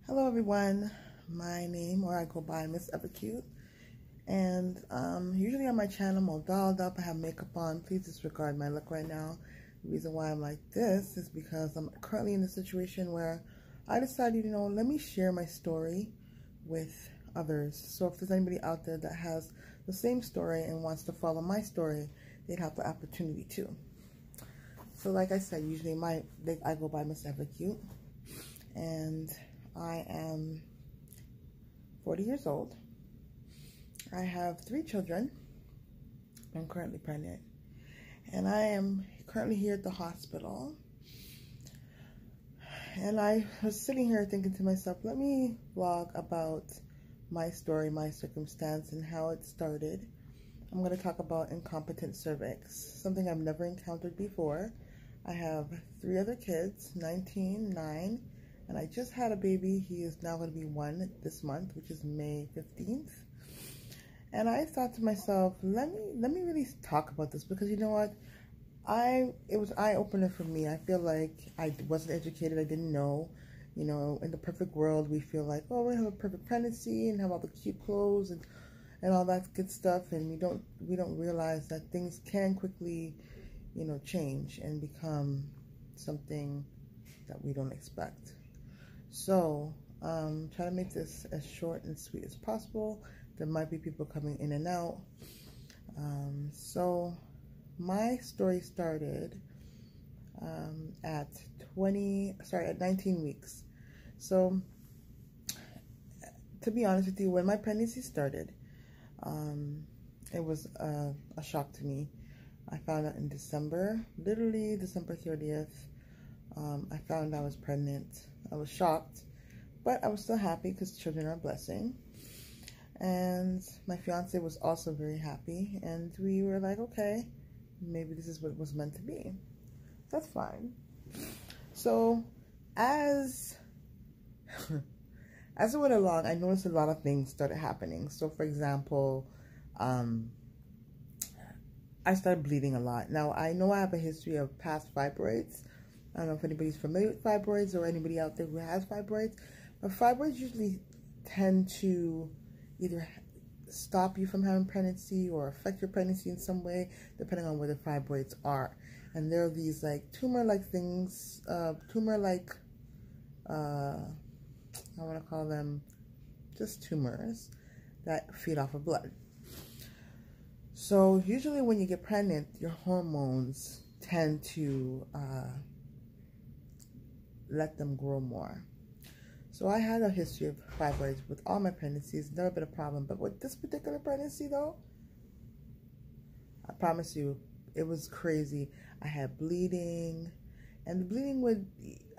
Hello everyone, my name, or I go by Miss Evercute, and usually on my channel I'm all dolled up, I have makeup on. Please disregard my look right now. The reason why I'm like this is because I'm currently in a situation where I decided, let me share my story with others. So if there's anybody out there that has the same story and wants to follow my story, they'd have the opportunity to. So like I said, usually I go by Miss Evercute, and I am 40 years old. I have 3 children. I'm currently pregnant. And I am currently here at the hospital. And I was sitting here thinking to myself, let me vlog about my story, my circumstance, and how it started. I'm going to talk about incompetent cervix, something I've never encountered before. I have 3 other kids, 19, 9, and I just had a baby. He is now going to be 1 this month, which is May 15th. And I thought to myself, let me really talk about this, because you know what? It was eye-opener for me. I feel like I wasn't educated. I didn't know. In the perfect world, we feel like, oh, we're going to have a perfect pregnancy and have all the cute clothes and all that good stuff, and we don't realize that things can quickly, change and become something that we don't expect. So, try to make this as short and sweet as possible. There might be people coming in and out. So, my story started at 19 weeks. So, to be honest with you, when my pregnancy started, it was a shock to me. I found out in December, literally December 30th. I found I was pregnant. I was shocked, but I was still happy because children are a blessing. And my fiance was also very happy, and we were like, okay, maybe this is what it was meant to be. That's fine. So as it went along, I noticed a lot of things started happening. So for example, I started bleeding a lot. Now, I know I have a history of past fibroids. I don't know if anybody's familiar with fibroids or anybody out there who has fibroids, but fibroids usually tend to either stop you from having pregnancy or affect your pregnancy in some way, depending on where the fibroids are. And there are these like tumor-like things, I want to call them just tumors that feed off of blood. So usually when you get pregnant, your hormones tend to let them grow more. So I had a history of fibroids with all my pregnancies, never been a problem. But with this particular pregnancy though, I promise you, it was crazy. I had bleeding, and the bleeding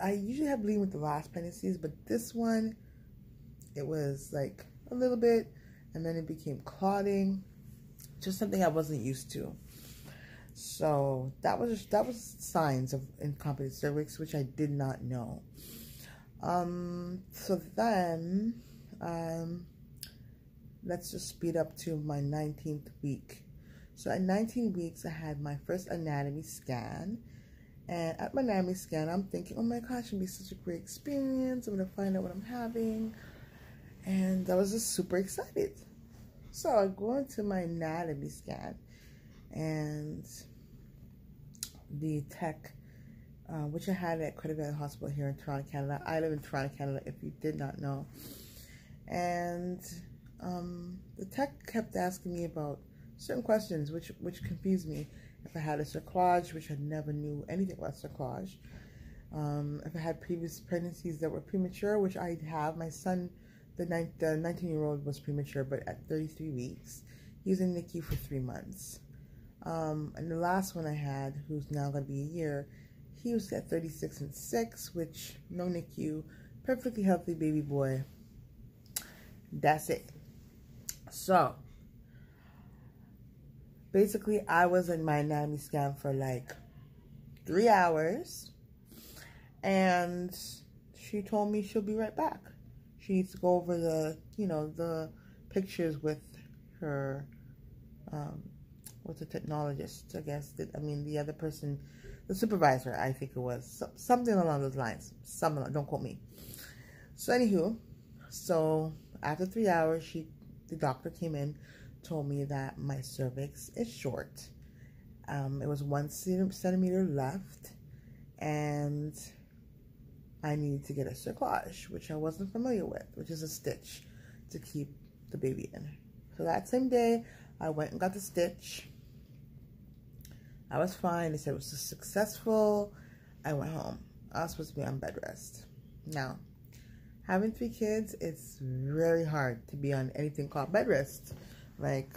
I usually have bleeding with the last pregnancies, but this one, it was like a little bit, and then it became clotting, just something I wasn't used to. So that was signs of incompetent cervix, which I did not know. So then, let's just speed up to my 19th week. So at 19 weeks, I had my first anatomy scan. And at my anatomy scan, I'm thinking, oh my gosh, it's gonna be such a great experience. I'm gonna find out what I'm having. And I was just super excited. So I go into my anatomy scan, and the tech, which I had at Credit Valley Hospital here in Toronto, Canada. I live in Toronto, Canada, if you did not know. And the tech kept asking me about certain questions, which confused me. If I had a cerclage, which I never knew anything about cerclage. If I had previous pregnancies that were premature, which I have. My son, the 19-year-old, was premature, but at 33 weeks. He was in NICU for 3 months. And the last one I had, who's now going to be a year, he was at 36 and 6, which no NICU, perfectly healthy baby boy. That's it. So, basically, I was in my anatomy scan for like 3 hours, and she told me she'll be right back. She needs to go over the, the pictures with her, with the technologist, I guess. The other person, the supervisor, I think it was. Something along those lines. Don't quote me. So anywho, so after 3 hours, the doctor came in, told me that my cervix is short. It was 1 centimeter left, and I needed to get a cerclage, which I wasn't familiar with, which is a stitch to keep the baby in. So that same day, I went and got the stitch. I was fine. They said it was successful. I went home. I was supposed to be on bed rest. Now, having 3 kids, it's very hard to be on anything called bed rest. Like,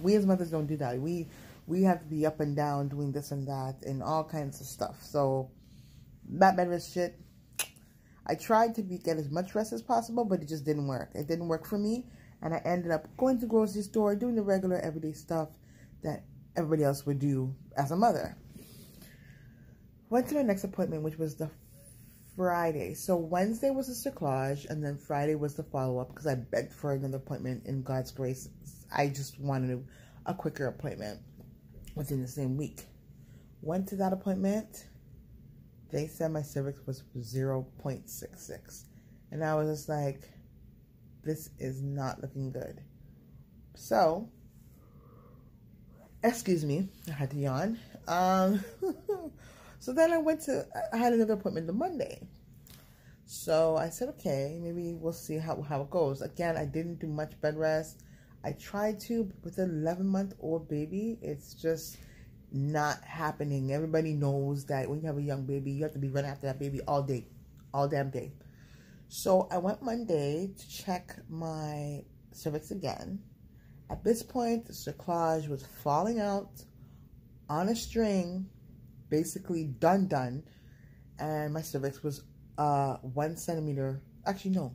we as mothers don't do that. We have to be up and down doing this and that and all kinds of stuff. So that bed rest shit, I tried to get as much rest as possible, but it just didn't work. It didn't work for me, and I ended up going to the grocery store, doing the regular everyday stuff that everybody else would do as a mother. Went to the next appointment, which was the Friday. So Wednesday was the cerclage, and then Friday was the follow-up, because I begged for another appointment. In God's grace, I just wanted a quicker appointment within the same week. Went to that appointment. They said my cervix was 0.66. And I was just like, this is not looking good. So, excuse me, I had to yawn. So then I had another appointment the Monday. So I said, okay, maybe we'll see how it goes. Again, I didn't do much bed rest. I tried to, but with an 11-month-old baby, it's just not happening. Everybody knows that when you have a young baby, you have to be running after that baby all day, all damn day. So I went Monday to check my cervix again. At this point, the cerclage was falling out on a string, basically done, and my cervix was 1 centimeter, actually no,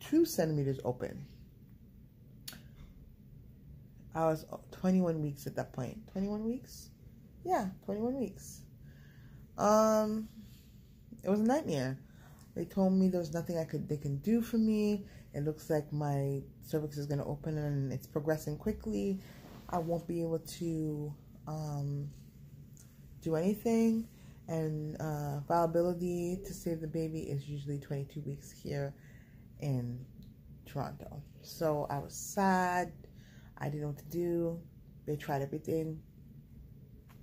2 centimeters open. I was 21 weeks at that point. 21 weeks? Yeah, 21 weeks. It was a nightmare. They told me there was nothing they can do for me. It looks like my cervix is going to open and it's progressing quickly. I won't be able to do anything. And viability to save the baby is usually 22 weeks here in Toronto. So I was sad. I didn't know what to do. They tried everything.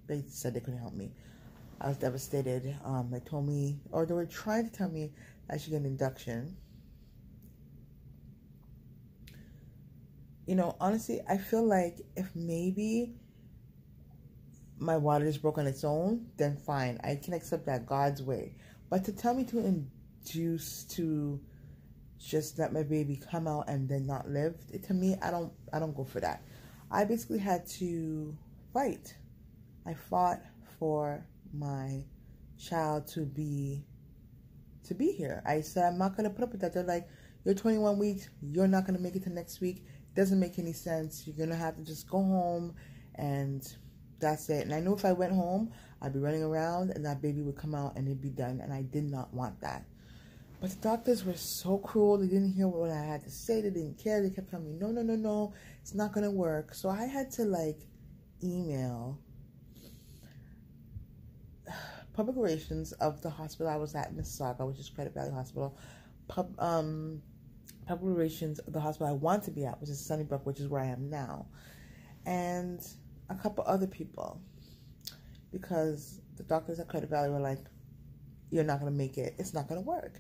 They said they couldn't help me. I was devastated. They told me, or they were trying to tell me I should get an induction. You know, honestly, I feel like if maybe my water just broke on its own, then fine. I can accept that God's way. But to tell me to induce to just let my baby come out and then not live, to me, I don't go for that. I basically had to fight. I fought for my child to be here. I said, I'm not going to put up with that. They're like, you're 21 weeks, you're not going to make it to next week. Doesn't make any sense. You're going to have to just go home, and that's it. And I knew if I went home, I'd be running around and that baby would come out and it'd be done, and I did not want that. But the doctors were so cruel. They didn't hear what I had to say. They didn't care. They kept telling me, no, it's not going to work. So I had to, like, email public relations of the hospital I was at in Mississauga, which is Credit Valley Hospital. Public relations of the hospital I want to be at, which is Sunnybrook, which is where I am now. And a couple other people. Because the doctors at Credit Valley were like, you're not going to make it. It's not going to work.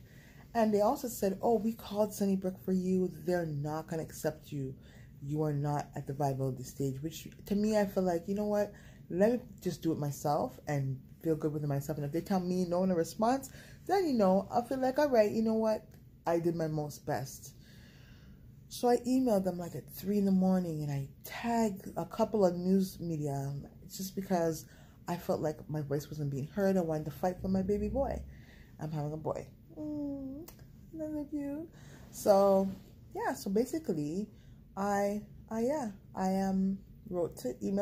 And they also said, oh, we called Sunnybrook for you. They're not going to accept you. You are not at the viability stage. Which, to me, I feel like, you know what? Let me just do it myself and feel good with it myself. And if they tell me no in a response, then, you know, I'll feel like, all right, you know what? I did my most best. So I emailed them like at 3 in the morning, and I tagged a couple of news media. It's just because I felt like my voice wasn't being heard. I wanted to fight for my baby boy. I'm having a boy. I love you. So yeah, so basically I emailed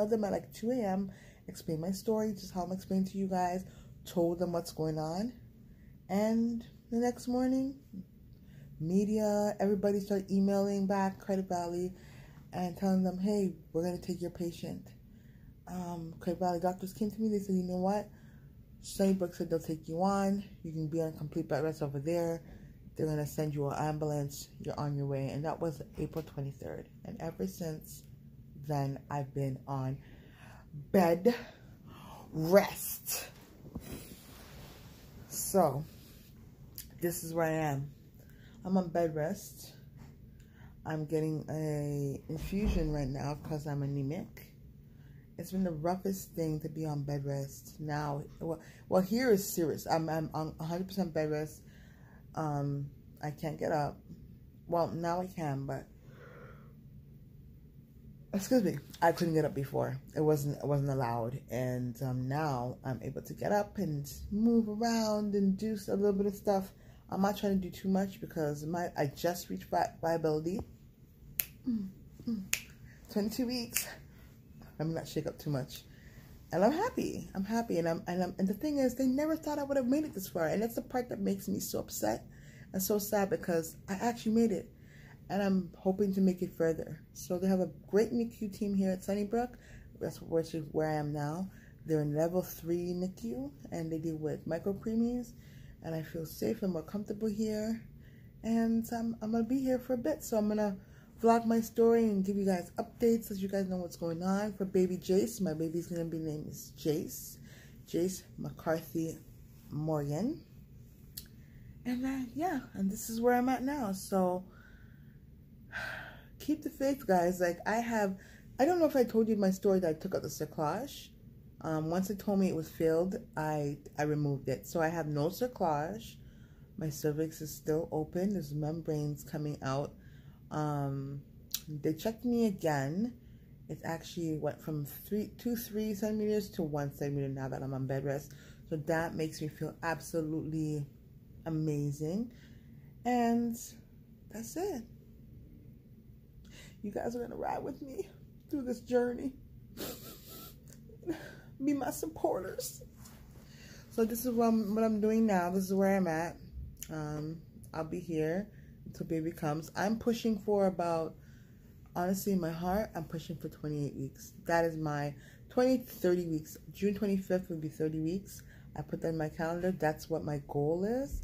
them at like 2 a.m. explained my story, just how I'm explaining to you guys, told them what's going on, and the next morning, media, everybody started emailing back Credit Valley and telling them, hey, we're going to take your patient. Credit Valley doctors came to me. They said, you know what? Sunnybrook said they'll take you on. You can be on complete bed rest over there. They're going to send you an ambulance. You're on your way. And that was April 23rd. And ever since then, I've been on bed rest. So, this is where I am. I'm on bed rest. I'm getting a infusion right now because I'm anemic. It's been the roughest thing to be on bed rest. Now, well, here is serious. I'm on 100% bed rest. I can't get up. Well, now I can, but excuse me, I couldn't get up before. It wasn't allowed, and now I'm able to get up and move around and do a little bit of stuff. I'm not trying to do too much because I just reached viability. 22 weeks. Let me not shake up too much. And I'm happy. I'm happy. And the thing is, they never thought I would have made it this far. And that's the part that makes me so upset and so sad, because I actually made it. And I'm hoping to make it further. So they have a great NICU team here at Sunnybrook. That's where I am now. They're in level 3 NICU, and they deal with micropreemies. And I feel safe and more comfortable here. And I'm going to be here for a bit. So I'm going to vlog my story and give you guys updates so you guys know what's going on. For baby Jace, my baby's going to be named is Jace McCarthy Morgan. And yeah, and this is where I'm at now. So keep the faith, guys. Like, I don't know if I told you my story that I took out the cerclage. Once it told me it was failed, I removed it. So I have no cerclage. My cervix is still open. There's membranes coming out. They checked me again. It actually went from 3 centimeters to 1 centimeter now that I'm on bed rest. So that makes me feel absolutely amazing. And that's it. You guys are going to ride with me through this journey. Be my supporters. So this is what I'm doing now. This is where I'm at. I'll be here until baby comes. I'm pushing for about, honestly, in my heart, I'm pushing for 28 weeks. That is my 30 weeks. June 25th would be 30 weeks. I put that in my calendar. That's what my goal is.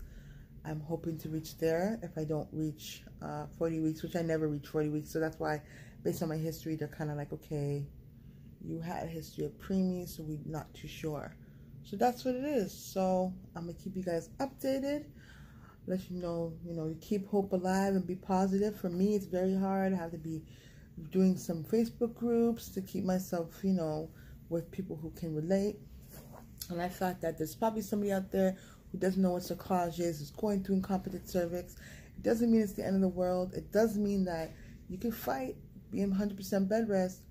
I'm hoping to reach there if I don't reach 40 weeks, which I never reach 40 weeks. So that's why, based on my history, they're kind of like, okay, you had a history of preemie, so we're not too sure. So that's what it is. So I'm going to keep you guys updated. Let you know, keep hope alive and be positive. For me, it's very hard. I have to be doing some Facebook groups to keep myself, with people who can relate. And I thought that there's probably somebody out there who doesn't know what cerclage is going through incompetent cervix. It doesn't mean it's the end of the world. It does mean that you can fight, be in 100% bed rest,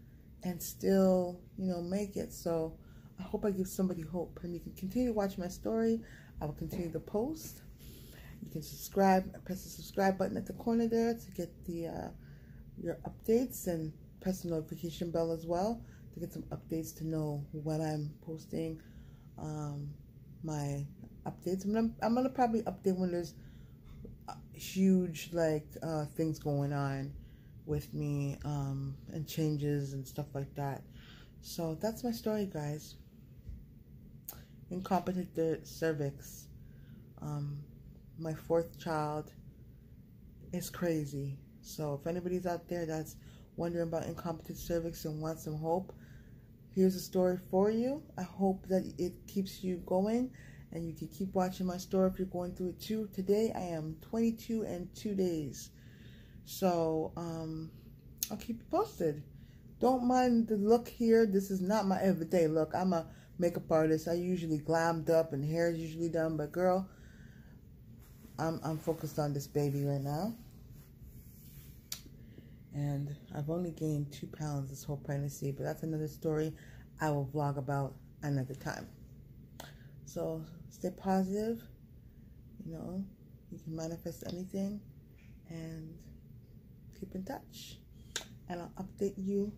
and still, make it. So I hope I give somebody hope. And you can continue to watch my story. I will continue to post. You can subscribe. Press the subscribe button at the corner there to get your updates, and press the notification bell as well to get some updates to know when I'm posting my updates. I'm gonna probably update when there's huge things going on with me and changes and stuff like that. So that's my story, guys. Incompetent cervix. My 4th child is crazy. So if anybody's out there that's wondering about incompetent cervix and wants some hope, here's a story for you. I hope that it keeps you going, and you can keep watching my story if you're going through it too. Today I am 22 and 2 days. So I'll keep you posted. Don't mind the look here. This is not my everyday look. I'm a makeup artist. I usually glammed up and hair is usually done, but girl, I'm focused on this baby right now. And I've only gained 2 pounds this whole pregnancy, but that's another story I will vlog about another time. So stay positive. You can manifest anything, and keep in touch. And I'll update you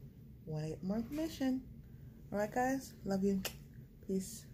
when I get more information. Alright, guys? Love you. Peace.